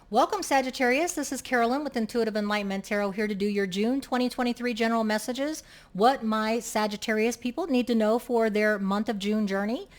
Welcome, Sagittarius. This is Carolyn with Intuitive Enlightenment Tarot, here to do your June 2023 general messages. What my Sagittarius people need to know for their month of June journey.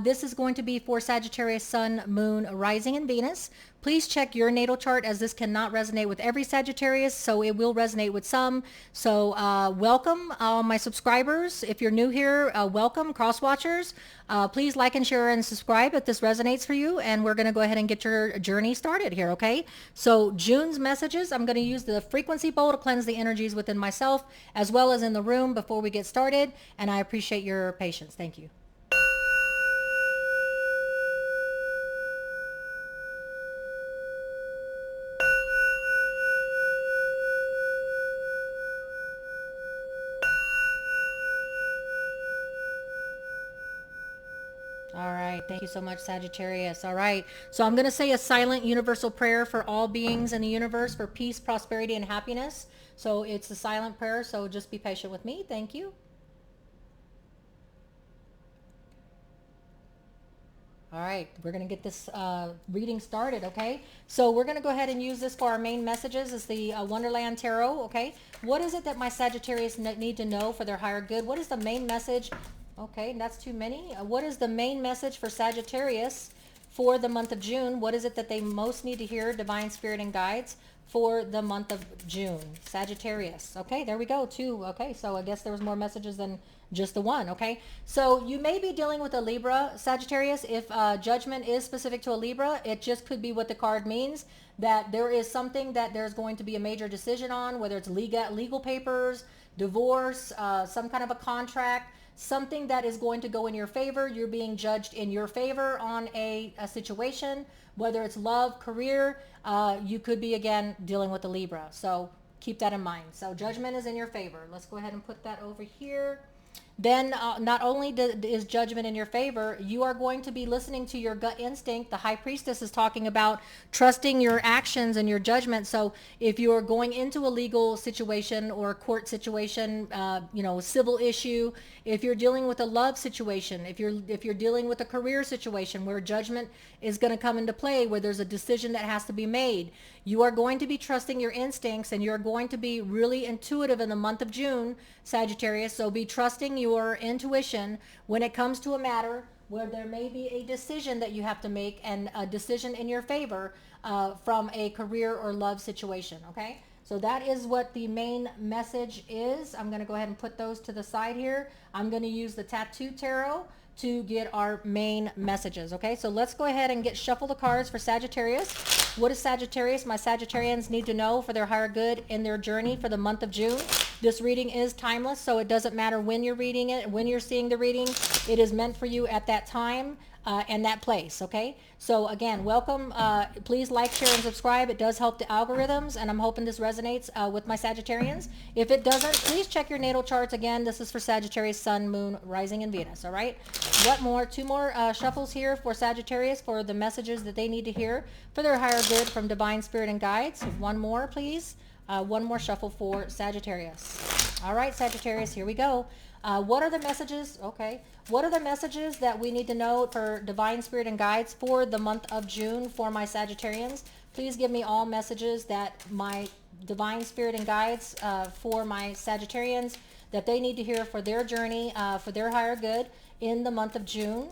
This is going to be for Sagittarius, Sun, Moon, Rising, and Venus. Please check your natal chart, as this cannot resonate with every Sagittarius, so it will resonate with some. So welcome, my subscribers. If you're new here, welcome, cross watchers. Please like and share and subscribe if this resonates for you, and we're going to go ahead and get your journey started here, okay? So June's messages, I'm going to use the frequency bowl to cleanse the energies within myself as well as in the room before we get started, and I appreciate your patience. Thank you. All right. Thank you so much, Sagittarius. All right. So I'm going to say a silent universal prayer for all beings in the universe for peace, prosperity, and happiness. So it's a silent prayer. So just be patient with me. Thank you. All right, we're going to get this reading started, okay? So we're going to go ahead and use this for our main messages. It's the Wonderland Tarot, okay? What is it that my Sagittarius need to know for their higher good? What is the main message? Okay, that's too many. What is the main message for Sagittarius for the month of June? What is it that they most need to hear, Divine Spirit and Guides, for the month of June? Sagittarius. Okay, there we go, two. Okay, so I guess there was more messages than just the one. Okay, so you may be dealing with a Libra, Sagittarius. If judgment is specific to a Libra, it just could be what the card means, that there is something that there's going to be a major decision on, whether it's legal papers, divorce, some kind of a contract, something that is going to go in your favor. You're being judged in your favor on a situation, whether it's love, career. You could be, again, dealing with a Libra. So keep that in mind. So judgment is in your favor. Let's go ahead and put that over here. Then not only is judgment in your favor, you are going to be listening to your gut instinct. The High Priestess is talking about trusting your actions and your judgment. So if you are going into a legal situation or a court situation, civil issue, if you're dealing with a love situation, if you're dealing with a career situation where judgment is going to come into play, where there's a decision that has to be made, you are going to be trusting your instincts, and you're going to be really intuitive in the month of June, Sagittarius. So be trusting your intuition when it comes to a matter where there may be a decision that you have to make, and a decision in your favor from a career or love situation, okay? So that is what the main message is. I'm going to go ahead and put those to the side here. I'm going to use the Tattoo Tarot to get our main messages, okay? So let's go ahead and shuffle the cards for Sagittarius. What does Sagittarius, my Sagittarians, need to know for their higher good in their journey for the month of June? This reading is timeless, so it doesn't matter when you're reading it, when you're seeing the reading. It is meant for you at that time and that place, okay? So again, welcome. Please like, share, and subscribe. It does help the algorithms, and I'm hoping this resonates with my Sagittarians. If it doesn't, please check your natal charts. Again, this is for Sagittarius, Sun, Moon, Rising, and Venus, all right? What more? Two more shuffles here for Sagittarius for the messages that they need to hear for their higher good from Divine Spirit and Guides. One more, please. One more shuffle for Sagittarius. All right, Sagittarius, here we go. What are the messages? Okay. What are the messages that we need to know for Divine Spirit and Guides for the month of June for my Sagittarians? Please give me all messages that my Divine Spirit and Guides for my Sagittarians that they need to hear for their journey, for their higher good in the month of June.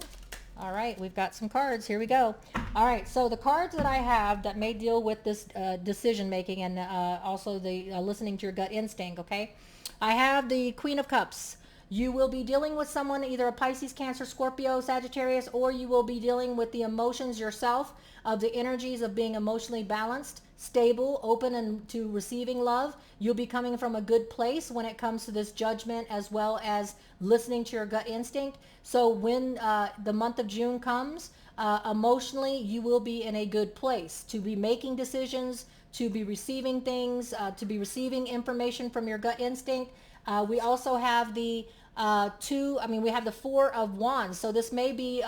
All right, we've got some cards. Here we go. All right, so the cards that I have that may deal with this decision making and also the listening to your gut instinct, okay? I have the Queen of Cups. You will be dealing with someone, either a Pisces, Cancer, Scorpio, Sagittarius, or you will be dealing with the emotions yourself, of the energies of being emotionally balanced, stable, open, and to receiving love. You'll be coming from a good place when it comes to this judgment, as well as listening to your gut instinct. So when the month of June comes, emotionally, you will be in a good place to be making decisions, to be receiving things, to be receiving information from your gut instinct. We also have the we have the Four of Wands. So this may be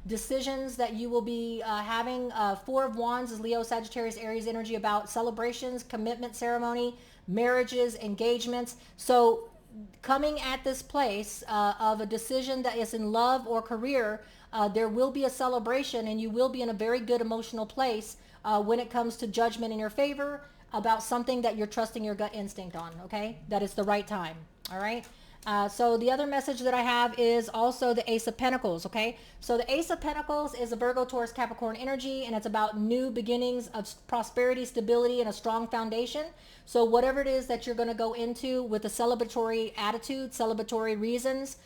decisions that you will be having. Four of Wands is Leo, Sagittarius, Aries energy, about celebrations, commitment ceremony, marriages, engagements. So coming at this place of a decision that is in love or career, there will be a celebration, and you will be in a very good emotional place when it comes to judgment in your favor about something that you're trusting your gut instinct on, okay? That it's the right time, all right? So the other message that I have is also the Ace of Pentacles, okay? So the Ace of Pentacles is a Virgo, Taurus, Capricorn energy, and it's about new beginnings of prosperity, stability, and a strong foundation. So whatever it is that you're going to go into with a celebratory attitude, celebratory reasons,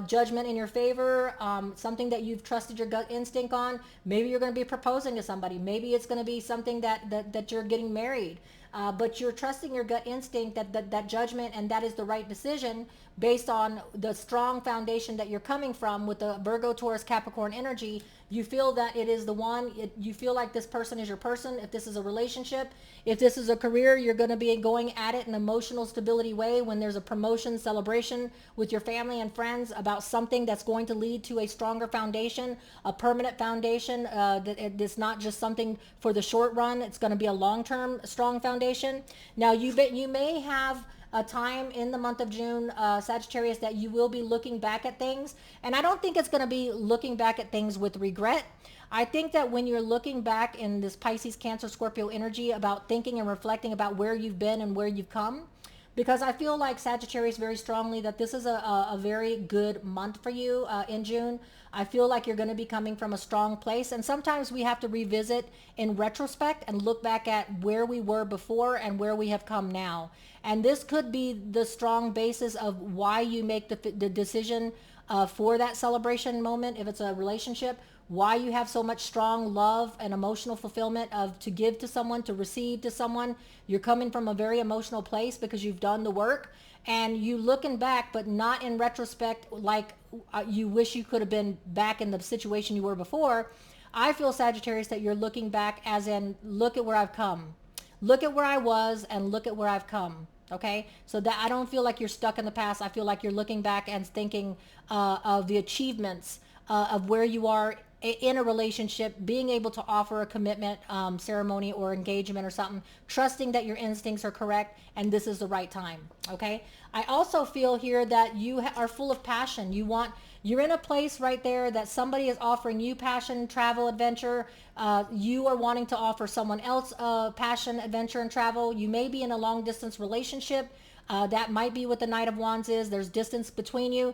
judgment in your favor, something that you've trusted your gut instinct on. Maybe you're going to be proposing to somebody. Maybe it's going to be something that you're getting married. But you're trusting your gut instinct that judgment and that is the right decision based on the strong foundation that you're coming from with the Virgo, Taurus, Capricorn energy. You feel that it is the one. You feel like this person is your person. If this is a relationship, if this is a career, you're going to be going at it in an emotional stability way when there's a promotion celebration with your family and friends about something that's going to lead to a stronger foundation, a permanent foundation. That it's not just something for the short run. It's going to be a long-term strong foundation. Now you may have a time in the month of June, Sagittarius, that you will be looking back at things. And I don't think it's going to be looking back at things with regret. I think that when you're looking back in this Pisces, Cancer, Scorpio energy about thinking and reflecting about where you've been and where you've come, because I feel like Sagittarius very strongly that this is a very good month for you in June. I feel like you're going to be coming from a strong place. And sometimes we have to revisit in retrospect and look back at where we were before and where we have come now. And this could be the strong basis of why you make the decision for that celebration moment, if it's a relationship, why you have so much strong love and emotional fulfillment of to give to someone, to receive to someone. You're coming from a very emotional place because you've done the work and you looking back, but not in retrospect like you wish you could have been back in the situation you were before. I feel, Sagittarius, that you're looking back as in, look at where I've come. Look at where I was and look at where I've come. Okay, so that I don't feel like you're stuck in the past. I feel like you're looking back and thinking of the achievements of where you are in a relationship, being able to offer a commitment ceremony or engagement or something, trusting that your instincts are correct and this is the right time. Okay, I also feel here that you are full of passion. You're in a place right there that somebody is offering you passion, travel, adventure. You are wanting to offer someone else passion, adventure, and travel. You may be in a long distance relationship. That might be what the Knight of Wands is. There's distance between you.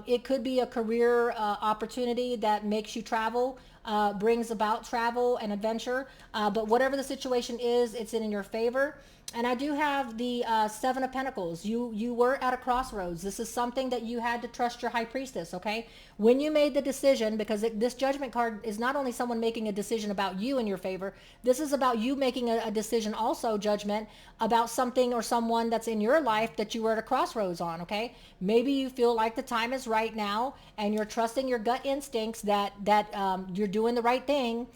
It could be a career opportunity that makes you travel, brings about travel and adventure. But whatever the situation is, it's in your favor. And I do have the Seven of Pentacles. You were at a crossroads. This is something that you had to trust your High Priestess, okay? When you made the decision, because this Judgment card is not only someone making a decision about you in your favor, this is about you making a decision also, Judgment, about something or someone that's in your life that you were at a crossroads on, okay? Maybe you feel like the time is right now and you're trusting your gut instincts that you're doing the right thing.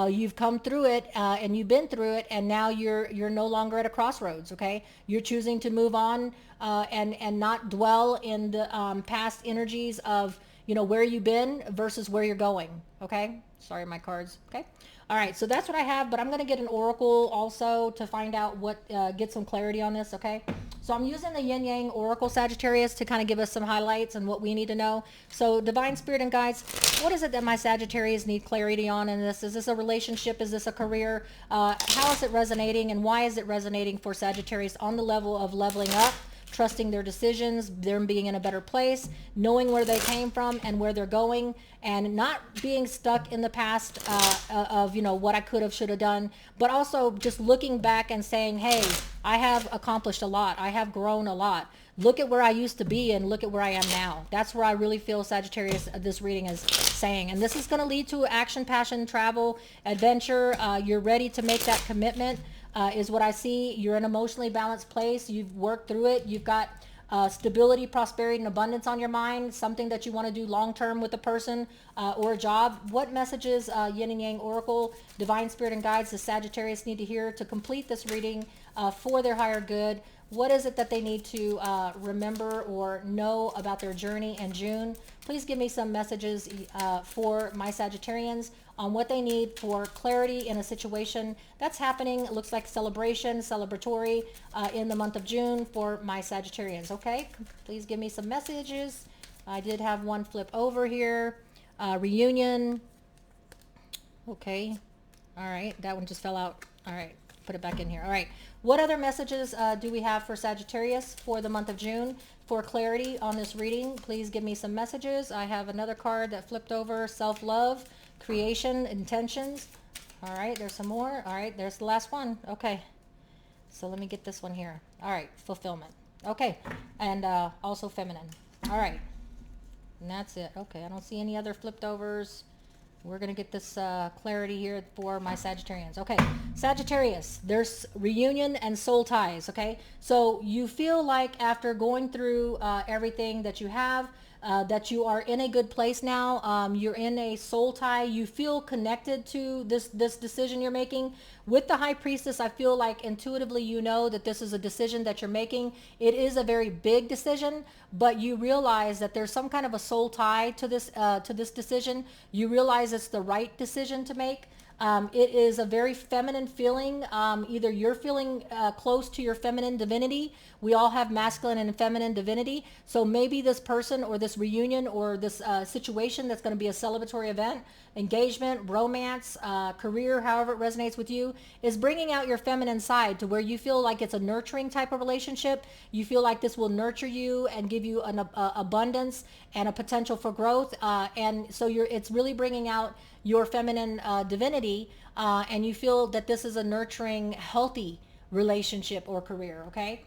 You've come through it and you've been through it, and now you're no longer at a crossroads. Okay, you're choosing to move on and not dwell in the past energies of where you've been versus where you're going. Okay, sorry, my cards. Okay, all right, so that's what I have, but I'm gonna get an oracle also to find out what get some clarity on this. Okay, so I'm using the Yin Yang Oracle, Sagittarius, to kind of give us some highlights and what we need to know. So Divine Spirit and Guides, what is it that my Sagittarius need clarity on in this? Is this a relationship? Is this a career? How is it resonating, and why is it resonating for Sagittarius on the level of leveling up, trusting their decisions, them being in a better place, knowing where they came from and where they're going, and not being stuck in the past of what I could have, should have done, but also just looking back and saying, hey, I have accomplished a lot. I have grown a lot. Look at where I used to be and look at where I am now. That's where I really feel, Sagittarius, this reading is saying. And this is going to lead to action, passion, travel, adventure. You're ready to make that commitment. Is what I see. You're in an emotionally balanced place. You've worked through it. You've got stability, prosperity, and abundance on your mind, something that you want to do long-term with a person or a job. What messages, Yin and Yang Oracle, Divine Spirit and Guides, does Sagittarius need to hear to complete this reading for their higher good? What is it that they need to remember or know about their journey in June? Please give me some messages for my Sagittarians on what they need for clarity in a situation that's happening. It looks like celebration, celebratory in the month of June for my Sagittarians. Okay, please give me some messages. I did have one flip over here. Reunion. Okay. All right, that one just fell out. All right, put it back in here. All right, what other messages do we have for Sagittarius for the month of June? For clarity on this reading, please give me some messages. I have another card that flipped over, self-love, creation, intentions. All right, there's some more. All right, there's the last one. Okay, so let me get this one here. All right, fulfillment. Okay, and also feminine. All right, and that's it. Okay, I don't see any other flipped overs. We're going to get this clarity here for my Sagittarians. Okay, Sagittarius, there's reunion and soul ties, okay? So you feel like after going through everything that you have, that you are in a good place now. You're in a soul tie. You feel connected to this decision you're making. With the High Priestess, I feel like intuitively you know that this is a decision that you're making. It is a very big decision, but you realize that there's some kind of a soul tie to this decision. You realize it's the right decision to make. It is a very feminine feeling. Either you're feeling close to your feminine divinity. We all have masculine and feminine divinity. So maybe this person or this reunion or this situation that's going to be a celebratory event, engagement, romance, career, however it resonates with you, is bringing out your feminine side to where you feel like it's a nurturing type of relationship. You feel like this will nurture you and give you an abundance and a potential for growth. And so it's really bringing out your feminine divinity, and you feel that this is a nurturing, healthy relationship or career, okay?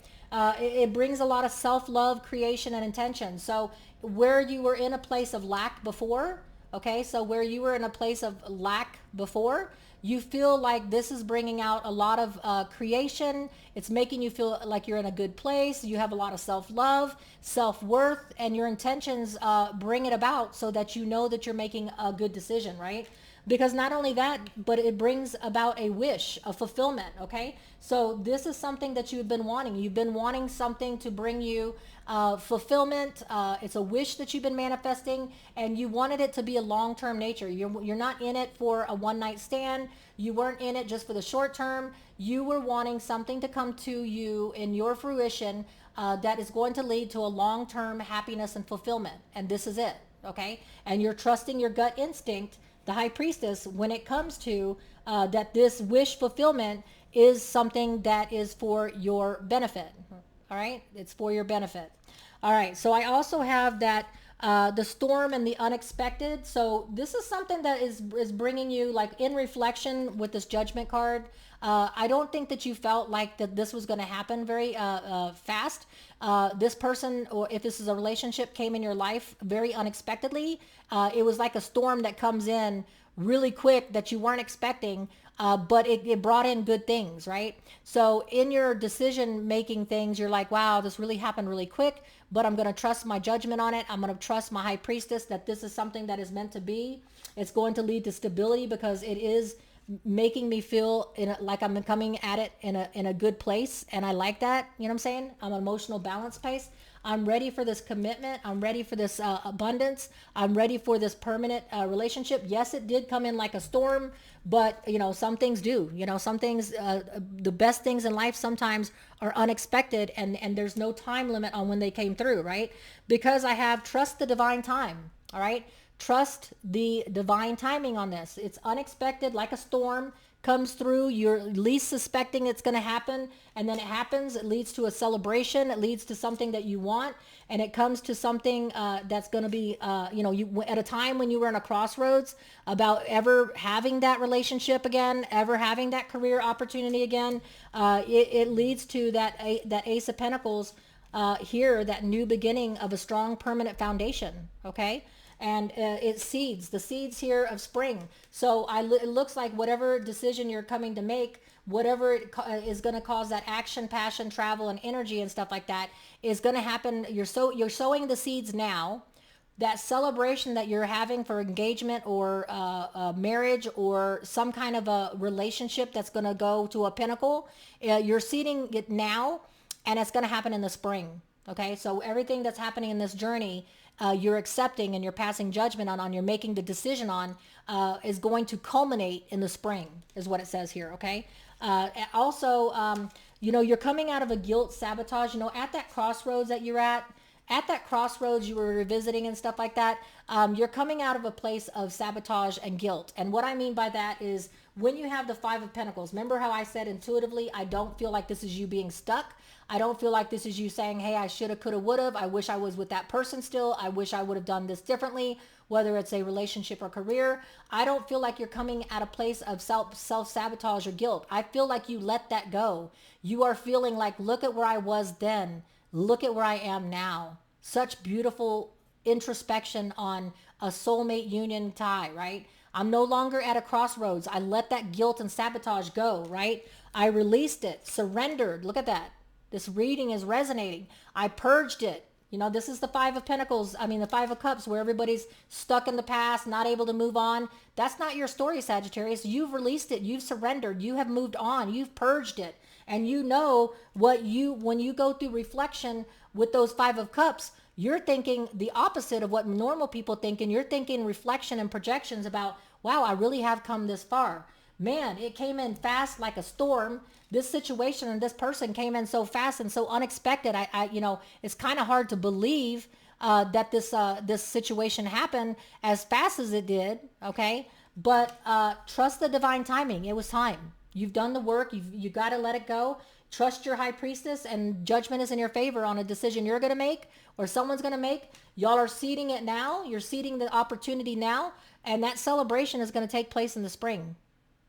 It brings a lot of self-love, creation, and intention. So where you were in a place of lack before, okay, so where you were in a place of lack before, you feel like this is bringing out a lot of creation. It's making you feel like you're in a good place. You have a lot of self-love, self-worth, and your intentions bring it about so that you know that you're making a good decision, right? Because not only that, but it brings about a wish, a fulfillment, okay? So this is something that you've been wanting. You've been wanting something to bring you fulfillment. It's a wish that you've been manifesting, and you wanted it to be a long-term nature. You're not in it for a one-night stand. You weren't in it just for the short term. You were wanting something to come to you in your fruition that is going to lead to a long-term happiness and fulfillment. And this is it, okay? And you're trusting your gut instinct, the High Priestess, when it comes to that this wish fulfillment is something that is for your benefit. All right, it's for your benefit. All right, so I also have that the storm and the unexpected. So this is something that is bringing you, like, in reflection with this Judgment card. I don't think that you felt like that this was going to happen very fast. This person, or if this is a relationship, came in your life very unexpectedly. It was like a storm that comes in really quick that you weren't expecting, but it brought in good things, right? So in your decision making things, you're like, wow, this really happened really quick, but I'm going to trust my judgment on it. I'm going to trust my High Priestess that this is something that is meant to be. It's going to lead to stability because it is making me feel like I'm coming at it in a good place, and I like that. You know what I'm saying? I'm an emotional balance place. I'm ready for this commitment. I'm ready for this abundance. I'm ready for this permanent relationship. Yes, it did come in like a storm, but some things do. Some things, the best things in life sometimes are unexpected, and there's no time limit on when they came through, right? Because I have trust the divine time. All right. Trust the divine timing on this. It's unexpected, like a storm comes through. You're least suspecting it's going to happen, and then it happens. It leads to a celebration. It leads to something that you want, and it comes to something that's going to be, you at a time when you were in a crossroads about ever having that relationship again, ever having that career opportunity again. It leads to that Ace of Pentacles here, that new beginning of a strong permanent foundation. Okay. And it's the seeds here of spring. So it looks like whatever decision you're coming to make, whatever is going to cause that action, passion, travel, and energy and stuff like that is going to happen. You're sowing the seeds now. That celebration that you're having for engagement or marriage or some kind of a relationship that's going to go to a pinnacle, you're seeding it now, and it's going to happen in the spring. Okay, so everything that's happening in this journey, you're accepting and you're passing judgment on, you're making the decision on, is going to culminate in the spring, is what it says here, okay? Also, you're coming out of a guilt sabotage, at that crossroads that you're at that crossroads you were revisiting and stuff like that, you're coming out of a place of sabotage and guilt. And what I mean by that is when you have the Five of Pentacles, remember how I said intuitively, I don't feel like this is you being stuck. I don't feel like this is you saying, hey, I shoulda, coulda, woulda. I wish I was with that person still. I wish I would have done this differently, whether it's a relationship or career. I don't feel like you're coming at a place of self-sabotage or guilt. I feel like you let that go. You are feeling like, look at where I was then. Look at where I am now. Such beautiful introspection on a soulmate union tie, right? I'm no longer at a crossroads. I let that guilt and sabotage go, right? I released it, surrendered. Look at that. This reading is resonating. I purged it. You know, this is the Five of Pentacles. I mean, the Five of Cups, where everybody's stuck in the past, not able to move on. That's not your story, Sagittarius. You've released it. You've surrendered. You have moved on. You've purged it. And you know when you go through reflection with those Five of Cups, you're thinking the opposite of what normal people think. And you're thinking reflection and projections about, wow, I really have come this far. Man, it came in fast like a storm. This situation and this person came in so fast and so unexpected. I you know, it's kind of hard to believe that this situation happened as fast as it did. Okay, but trust the divine timing. It was time. You've done the work. You got to let it go. Trust your high priestess, and judgment is in your favor on a decision you're going to make or someone's going to make. Y'all are seeding it now. You're seeding the opportunity now, and that celebration is going to take place in the spring.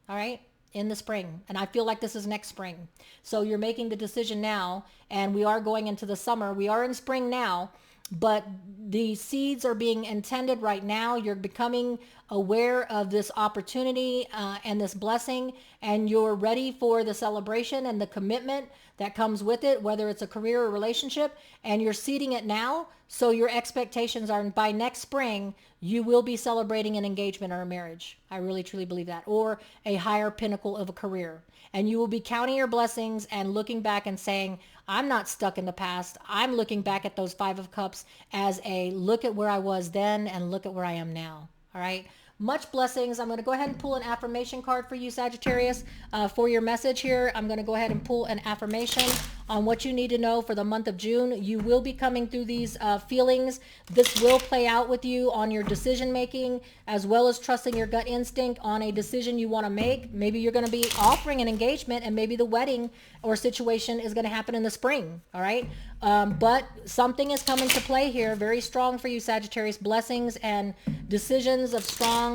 All right, in the spring. And I feel like this is next spring. So you're making the decision now, and we are going into the summer. We are in spring now, but the seeds are being intended right now. You're becoming aware of this opportunity and this blessing, and you're ready for the celebration and the commitment that comes with it, whether it's a career or relationship, and you're seeding it now. So your expectations are by next spring, you will be celebrating an engagement or a marriage. I really, truly believe that, or a higher pinnacle of a career. And you will be counting your blessings and looking back and saying, I'm not stuck in the past. I'm looking back at those Five of Cups as a look at where I was then and look at where I am now. All right. Much blessings. I'm going to go ahead and pull an affirmation card for you, Sagittarius, for your message here. I'm going to go ahead and pull an affirmation on what you need to know for the month of June. You will be coming through these feelings. This will play out with you on your decision making, as well as trusting your gut instinct on a decision you want to make. Maybe you're going to be offering an engagement, and maybe the wedding or situation is going to happen in the spring. All right. But something is coming to play here, very strong for you, Sagittarius. Blessings and decisions of strong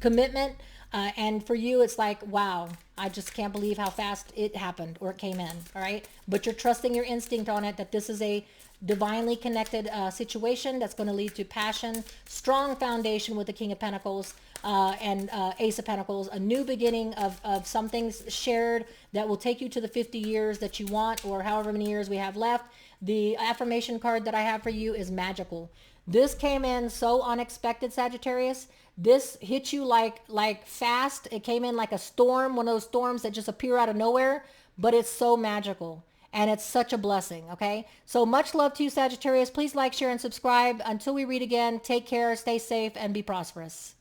commitment. And for you, it's like, wow, I just can't believe how fast it happened or it came in. All right. But you're trusting your instinct on it, that this is a divinely connected situation that's going to lead to passion, strong foundation with the King of Pentacles and Ace of Pentacles, a new beginning of something shared that will take you to the 50 years that you want, or however many years we have left. The affirmation card that I have for you is magical. This came in so unexpected, Sagittarius. This hit you like fast. It came in like a storm, one of those storms that just appear out of nowhere, but it's so magical. And it's such a blessing, okay? So much love to you, Sagittarius. Please like, share, and subscribe. Until we read again, take care, stay safe, and be prosperous.